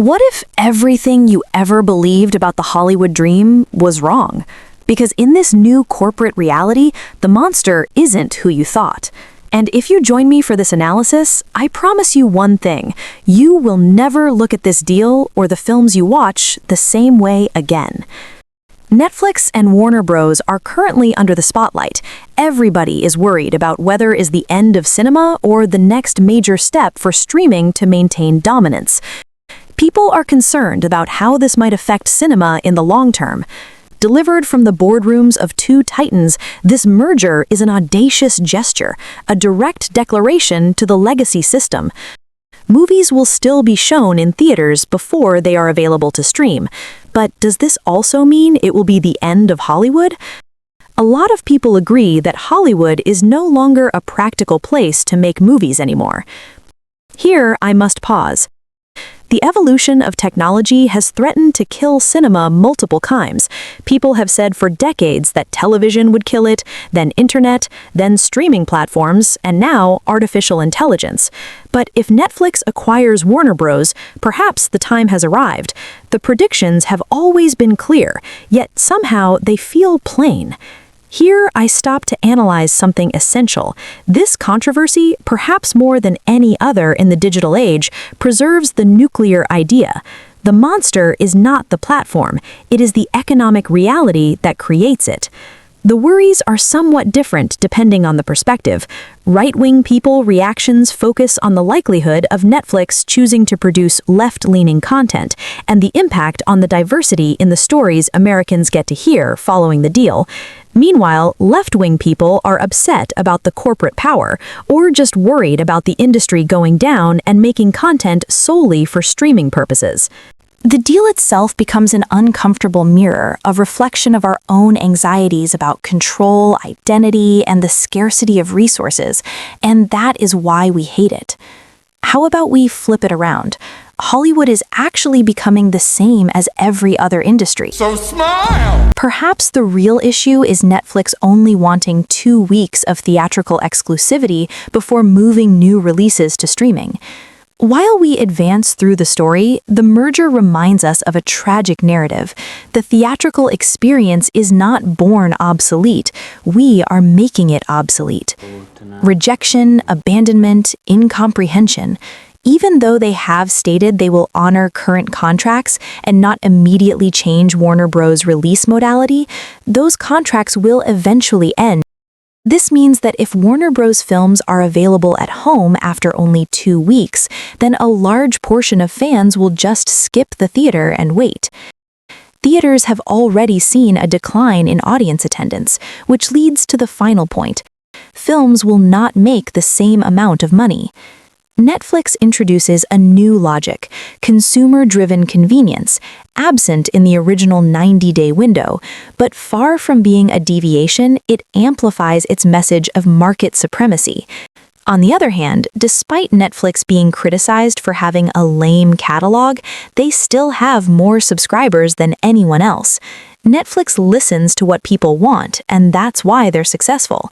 What if everything you ever believed about the Hollywood dream was wrong? Because in this new corporate reality, the monster isn't who you thought. And if you join me for this analysis, I promise you one thing: you will never look at this deal or the films you watch the same way again. Netflix and Warner Bros. Are currently under the spotlight. Everybody is worried about whether is the end of cinema or the next major step for streaming to maintain dominance. People are concerned about how this might affect cinema in the long term. Delivered from the boardrooms of two titans, this merger is an audacious gesture, a direct declaration to the legacy system. Movies will still be shown in theaters before they are available to stream. But does this also mean it will be the end of Hollywood? A lot of people agree that Hollywood is no longer a practical place to make movies anymore. Here, I must pause. The evolution of technology has threatened to kill cinema multiple times. People have said for decades that television would kill it, then internet, then streaming platforms, and now artificial intelligence. But if Netflix acquires Warner Bros., perhaps the time has arrived. The predictions have always been clear, yet somehow they feel plain. Here, I stop to analyze something essential. This controversy, perhaps more than any other in the digital age, preserves the nuclear idea. The monster is not the platform, it is the economic reality that creates it. The worries are somewhat different depending on the perspective. Right-wing people reactions focus on the likelihood of Netflix choosing to produce left-leaning content and the impact on the diversity in the stories Americans get to hear following the deal. Meanwhile, left-wing people are upset about the corporate power or just worried about the industry going down and making content solely for streaming purposes. The deal itself becomes an uncomfortable mirror, a reflection of our own anxieties about control, identity, and the scarcity of resources, and that is why we hate it. How about we flip it around? Hollywood is actually becoming the same as every other industry. So smile! Perhaps the real issue is Netflix only wanting 2 weeks of theatrical exclusivity before moving new releases to streaming. While we advance through the story, the merger reminds us of a tragic narrative. The theatrical experience is not born obsolete. We are making it obsolete. Rejection, abandonment, incomprehension. Even though they have stated they will honor current contracts and not immediately change Warner Bros. Release modality, those contracts will eventually end. This means that if Warner Bros. Films are available at home after only 2 weeks, then a large portion of fans will just skip the theater and wait. Theaters have already seen a decline in audience attendance, which leads to the final point. Films will not make the same amount of money. Netflix introduces a new logic, consumer-driven convenience, absent in the original 90-day window, but far from being a deviation, it amplifies its message of market supremacy. On the other hand, despite Netflix being criticized for having a lame catalog, they still have more subscribers than anyone else. Netflix listens to what people want, and that's why they're successful.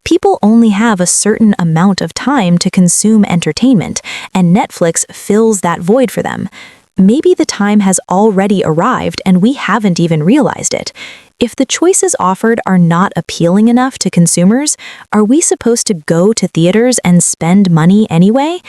People only have a certain amount of time to consume entertainment, and Netflix fills that void for them. Maybe the time has already arrived and we haven't even realized it. If the choices offered are not appealing enough to consumers, are we supposed to go to theaters and spend money anyway?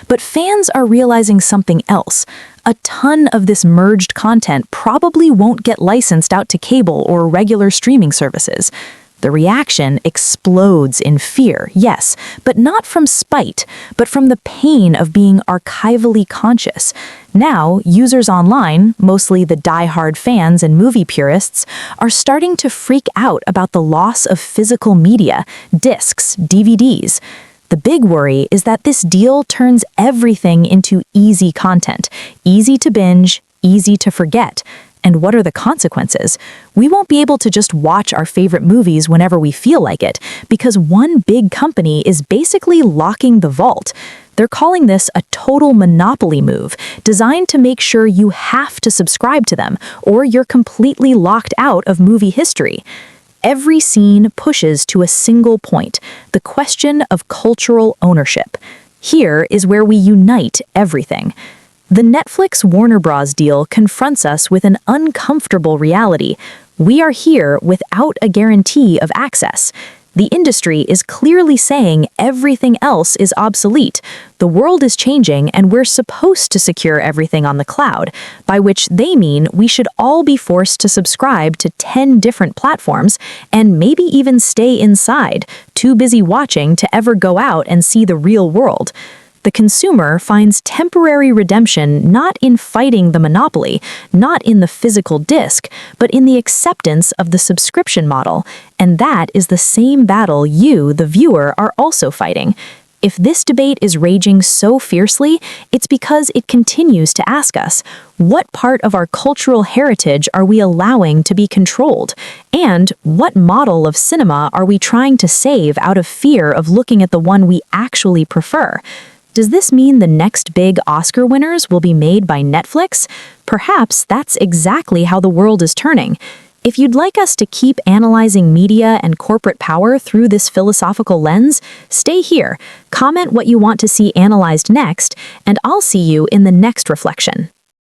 But fans are realizing something else. A ton of this merged content probably won't get licensed out to cable or regular streaming services. The reaction explodes in fear, yes, but not from spite, but from the pain of being archivally conscious. Now, users online, mostly the die-hard fans and movie purists, are starting to freak out about the loss of physical media, discs, DVDs. The big worry is that this deal turns everything into easy content, easy to binge, easy to forget. And what are the consequences? We won't be able to just watch our favorite movies whenever we feel like it, because one big company is basically locking the vault. They're calling this a total monopoly move, designed to make sure you have to subscribe to them, or you're completely locked out of movie history. Every scene pushes to a single point, the question of cultural ownership. Here is where we unite everything. The Netflix Warner Bros. Deal confronts us with an uncomfortable reality. We are here without a guarantee of access. The industry is clearly saying everything else is obsolete. The world is changing and we're supposed to secure everything on the cloud, by which they mean we should all be forced to subscribe to 10 different platforms and maybe even stay inside, too busy watching to ever go out and see the real world. The consumer finds temporary redemption not in fighting the monopoly, not in the physical disc, but in the acceptance of the subscription model, and that is the same battle you, the viewer, are also fighting. If this debate is raging so fiercely, it's because it continues to ask us, what part of our cultural heritage are we allowing to be controlled? And what model of cinema are we trying to save out of fear of looking at the one we actually prefer? Does this mean the next big Oscar winners will be made by Netflix? Perhaps that's exactly how the world is turning. If you'd like us to keep analyzing media and corporate power through this philosophical lens, stay here, comment what you want to see analyzed next, and I'll see you in the next reflection.